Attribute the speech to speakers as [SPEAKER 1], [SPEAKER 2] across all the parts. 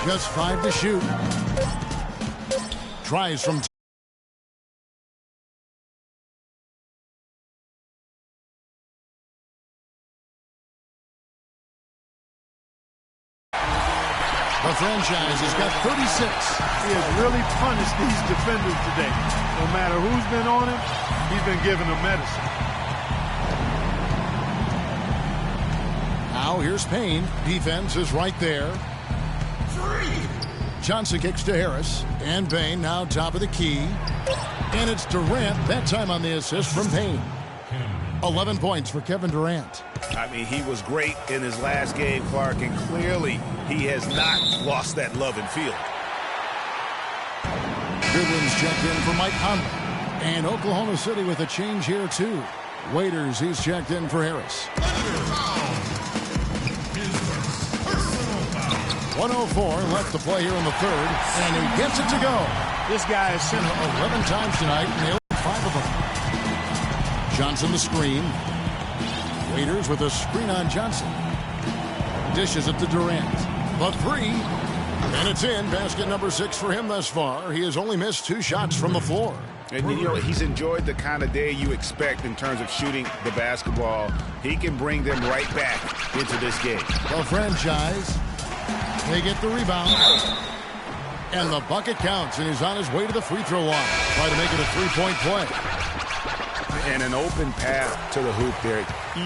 [SPEAKER 1] Just 5 to shoot. Tries from the franchise has got 36.
[SPEAKER 2] He has really punished these defenders today. No matter who's been on him, he's been giving them medicine.
[SPEAKER 1] Now here's Payne. Defense is right there. Johnson kicks to Harris. And Payne now top of the key. And it's Durant. That time on the assist from Payne. 11 points for Kevin Durant.
[SPEAKER 3] I mean, he was great in his last game, Clark, and clearly he has not lost that love and feeling.
[SPEAKER 1] Goodwin's checked in for Mike Conley. And Oklahoma City with a change here, too. Waiters, he's checked in for Harris. 104 left to play here in the third, and he gets it to go. This guy has sent 11 times tonight, and nailed 5 of them. Johnson the screen. Waiters with a screen on Johnson. Dishes it to Durant. The three. And it's in. Basket number 6 for him thus far. He has only missed 2 shots from the floor.
[SPEAKER 3] And, you know, he's enjoyed the kind of day you expect in terms of shooting the basketball. He can bring them right back into this game.
[SPEAKER 1] The franchise. They get the rebound. And the bucket counts, and he's on his way to the free throw line. Try to make it a 3-point play.
[SPEAKER 3] And an open path to the hoop there.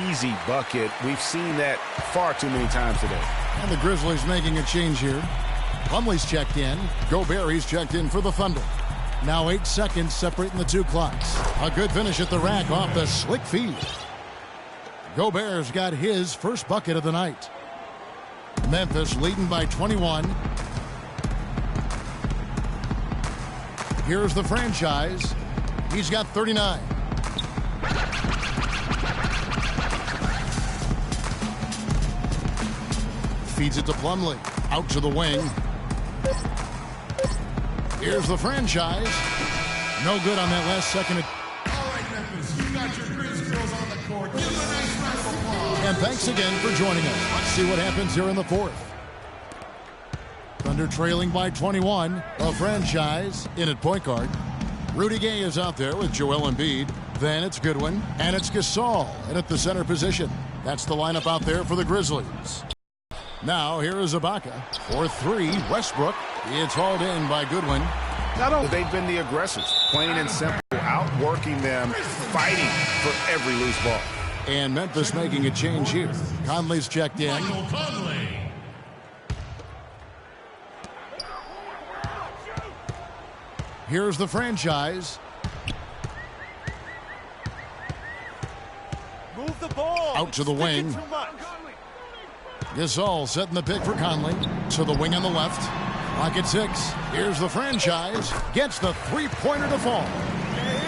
[SPEAKER 3] Easy bucket. We've seen that far too many times today.
[SPEAKER 1] And the Grizzlies making a change here. Plumlee's checked in. Gobert, he's checked in for the Thunder. Now 8 seconds separating the 2 clocks. A good finish at the rack off the slick feed. Gobert's got his first bucket of the night. Memphis leading by 21. Here's the franchise. He's got 39. Feeds it to Plumlee. Out to the wing. Here's the franchise. No good on that last second.
[SPEAKER 4] All right, Memphis, you got your Grizz girls on the court. Give them a nice round of applause.
[SPEAKER 1] And thanks again for joining us. Let's see what happens here in the fourth. Thunder trailing by 21. A franchise in at point guard. Rudy Gay is out there with Joel Embiid. Then it's Goodwin. And it's Gasol in at the center position. That's the lineup out there for the Grizzlies. Now here is Ibaka. For 3, Westbrook. It's hauled in by Goodwin.
[SPEAKER 3] Not only they've been the aggressors, plain and simple, outworking them, fighting for every loose ball.
[SPEAKER 1] And Memphis making a change here. Conley's checked in.
[SPEAKER 4] Michael Conley.
[SPEAKER 1] Here's the franchise.
[SPEAKER 2] Move the ball.
[SPEAKER 1] Out to the wing. Gasol setting the pick for Conley. To the wing on the left. Clock at 6. Here's the franchise. Gets the 3-pointer to fall.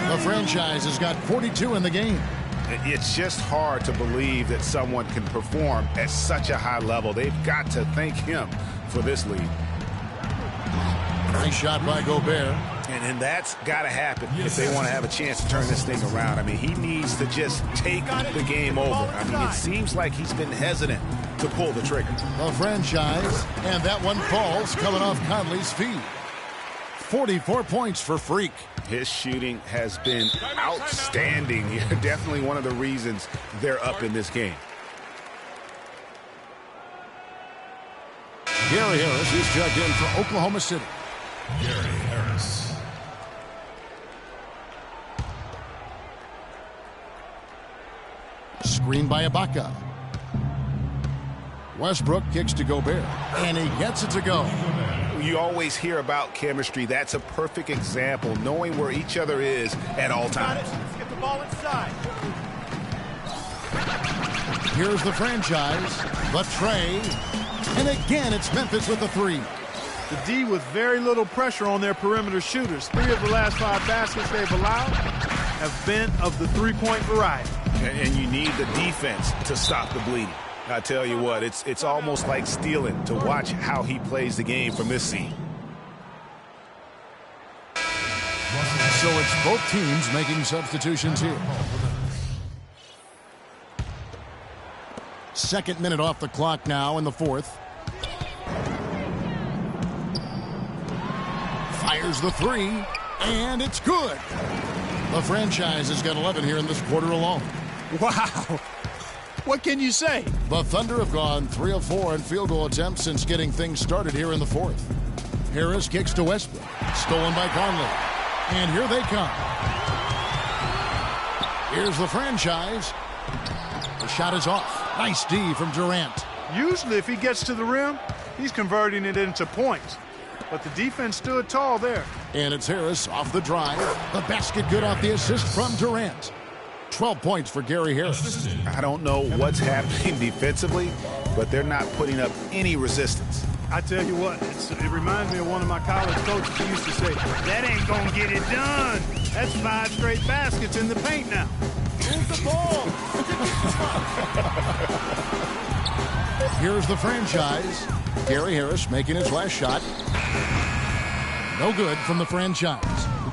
[SPEAKER 1] The franchise has got 42 in the game.
[SPEAKER 3] It's just hard to believe that someone can perform at such a high level. They've got to thank him for this lead.
[SPEAKER 1] Nice shot by Gobert.
[SPEAKER 3] And that's got to happen if they want to have a chance to turn this thing around. I mean, he needs to just take the game over. I mean, it seems like he's been hesitant to pull the trigger.
[SPEAKER 1] The franchise, and that one falls coming off Conley's feet. 44 points for Freak.
[SPEAKER 3] His shooting has been outstanding. Definitely one of the reasons they're up in this game.
[SPEAKER 1] Gary Harris is checked in for Oklahoma City.
[SPEAKER 4] Gary Harris.
[SPEAKER 1] Screen by Ibaka. Westbrook kicks to Gobert, and he gets it to go.
[SPEAKER 3] You always hear about chemistry. That's a perfect example, knowing where each other is at all times.
[SPEAKER 2] Let's get the ball inside.
[SPEAKER 1] Here's the franchise, the tray, and again it's Memphis with the 3.
[SPEAKER 2] The D with very little pressure on their perimeter shooters. 3 of the last 5 baskets they've allowed have been of the 3-point variety.
[SPEAKER 3] And you need the defense to stop the bleeding. I tell you what, it's almost like stealing to watch how he plays the game from this scene.
[SPEAKER 1] So it's both teams making substitutions here. 2nd minute off the clock now in the 4th. Fires the three, and it's good. The franchise has got 11 here in this quarter alone.
[SPEAKER 2] Wow. What can you say?
[SPEAKER 1] The Thunder have gone 3 of 4 in field goal attempts since getting things started here in the fourth. Harris kicks to Westbrook. Stolen by Conley. And here they come. Here's the franchise. The shot is off. Nice D from Durant.
[SPEAKER 2] Usually if he gets to the rim, he's converting it into points. But the defense stood tall there.
[SPEAKER 1] And it's Harris off the drive. The basket good off the assist from Durant. 12 points for Gary Harris.
[SPEAKER 3] I don't know what's happening defensively, but they're not putting up any resistance.
[SPEAKER 2] I tell you what, it reminds me of one of my college coaches who used to say, that ain't going to get it done. That's 5 straight baskets in the paint now. Move the ball.
[SPEAKER 1] Here's the franchise. Gary Harris making his last shot. No good from the franchise.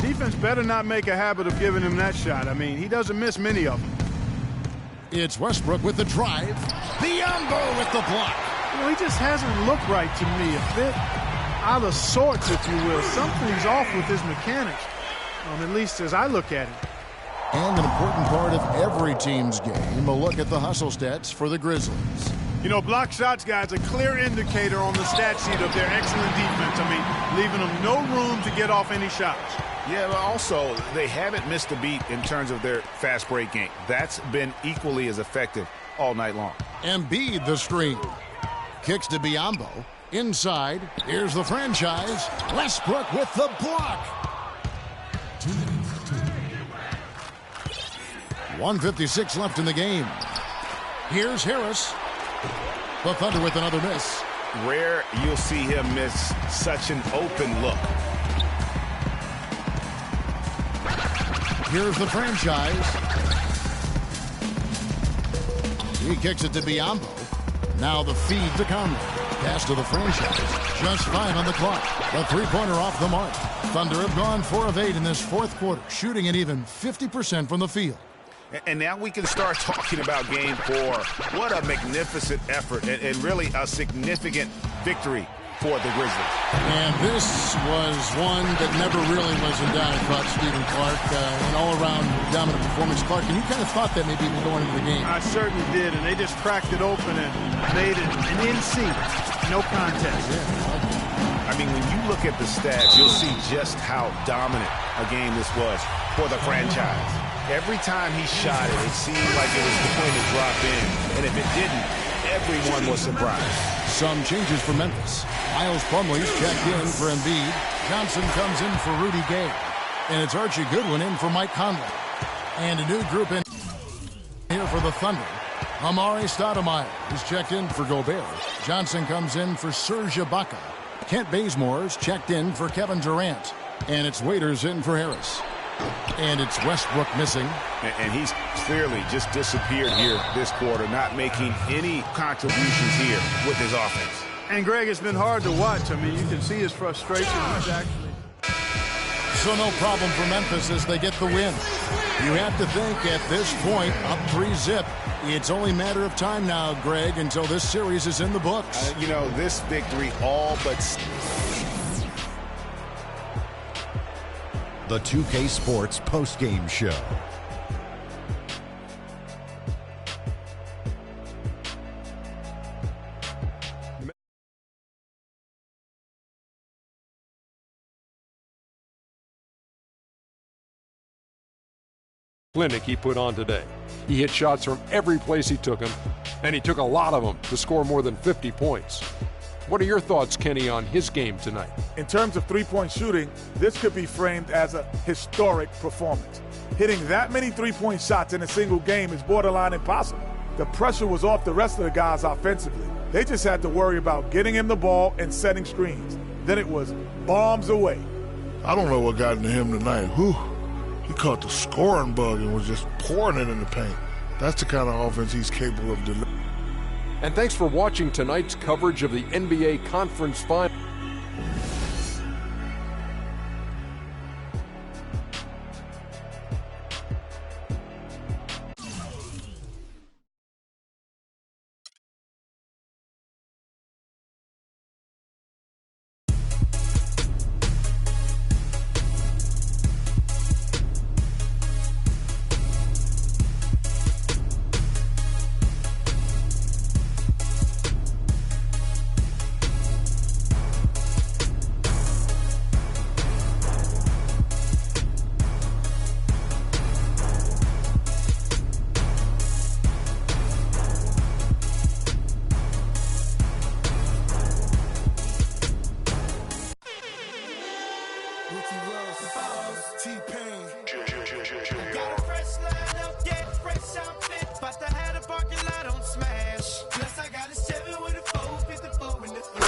[SPEAKER 2] The defense better not make a habit of giving him that shot. I mean, he doesn't miss many of them.
[SPEAKER 1] It's Westbrook with the drive. Biombo with the block.
[SPEAKER 2] You know, he just hasn't looked right to me. A bit out of sorts, if you will. Something's off with his mechanics, at least as I look at it.
[SPEAKER 1] And an important part of every team's game, a look at the hustle stats for the Grizzlies.
[SPEAKER 2] You know, block shots, guys, a clear indicator on the stat sheet of their excellent defense. I mean, leaving them no room to get off any shots.
[SPEAKER 3] Yeah, but also, they haven't missed a beat in terms of their fast break game. That's been equally as effective all night long.
[SPEAKER 1] Embiid the screen. Kicks to Biombo. Inside. Here's the franchise. Westbrook with the block. 1:56 left in the game. Here's Harris. The Thunder with another miss.
[SPEAKER 3] Rare you'll see him miss such an open look.
[SPEAKER 1] Here's the franchise. He kicks it to Biombo. Now the feed to Conley. Pass to the franchise. Just 5 on the clock. The three-pointer off the mark. Thunder have gone 4 of 8 in this fourth quarter, shooting at even 50% from the field.
[SPEAKER 3] And now we can start talking about Game 4. What a magnificent effort and really a significant victory for the Grizzlies.
[SPEAKER 1] And this was one that never really was in doubt, I thought, Stephen Clark. An all-around dominant performance. Clark, and you kind of thought that maybe even going into the game.
[SPEAKER 2] I certainly did, and they just cracked it open and made it an NC. No contest.
[SPEAKER 3] Yeah. I mean, when you look at the stats, you'll see just how dominant a game this was for the franchise. Every time he shot it, it seemed like it was going to drop in. And if it didn't, everyone was surprised.
[SPEAKER 1] Some changes for Memphis. Miles Plumlee's checked in for Embiid. Johnson comes in for Rudy Gay. And it's Archie Goodwin in for Mike Conley. And a new group in here for the Thunder. Amari Stoudemire is checked in for Gobert. Johnson comes in for Serge Ibaka. Kent Bazemore's checked in for Kevin Durant. And it's Waiters in for Harris. And it's Westbrook missing.
[SPEAKER 3] And he's clearly just disappeared here this quarter, not making any contributions here with his offense.
[SPEAKER 2] And, Greg, it's been hard to watch. I mean, you can see his frustration. He's actually...
[SPEAKER 1] So no problem for Memphis as they get the win. You have to think at this point, up 3-zip, it's only a matter of time now, Greg, until this series is in the books.
[SPEAKER 3] You know, this victory all but...
[SPEAKER 5] The 2K Sports postgame show.
[SPEAKER 6] Clinic he put on today. He hit shots from every place he took them, and he took a lot of them to score more than 50 points. What are your thoughts, Kenny, on his game tonight?
[SPEAKER 7] In terms of three-point shooting, this could be framed as a historic performance. Hitting that many three-point shots in a single game is borderline impossible. The pressure was off the rest of the guys offensively. They just had to worry about getting him the ball and setting screens. Then it was bombs away.
[SPEAKER 8] I don't know what got into him tonight. Whew. He caught the scoring bug and was just pouring it in the paint. That's the kind of offense he's capable of delivering.
[SPEAKER 6] And thanks for watching tonight's coverage of the NBA Conference Final.
[SPEAKER 4] T-Pain.
[SPEAKER 9] Got a fresh line up, yeah, fresh outfit. But I had a parking lot on smash. Plus I got a 7 with a 454 in the 3.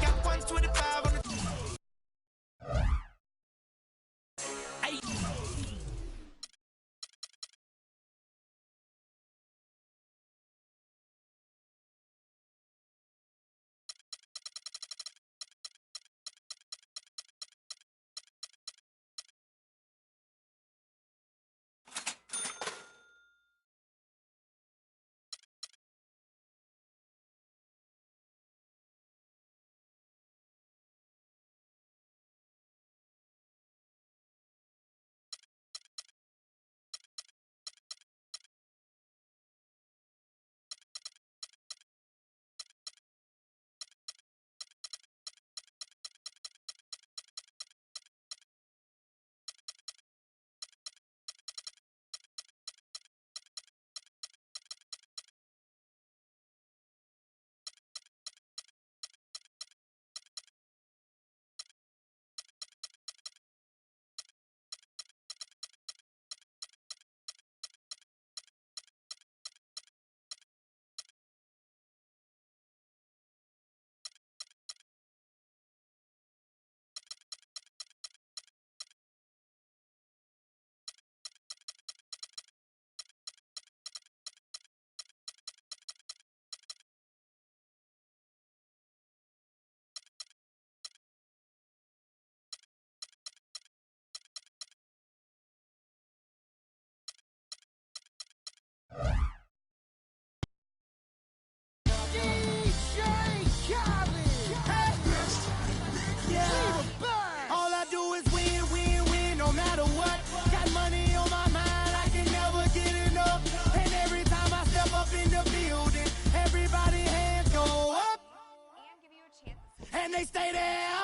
[SPEAKER 9] Got 125 on the. All I do is win, win, win, no matter what. Got money on my mind, I can never get enough. And every time I step up in the building, everybody hands go up.
[SPEAKER 10] And give you a chance.
[SPEAKER 9] And they stay there.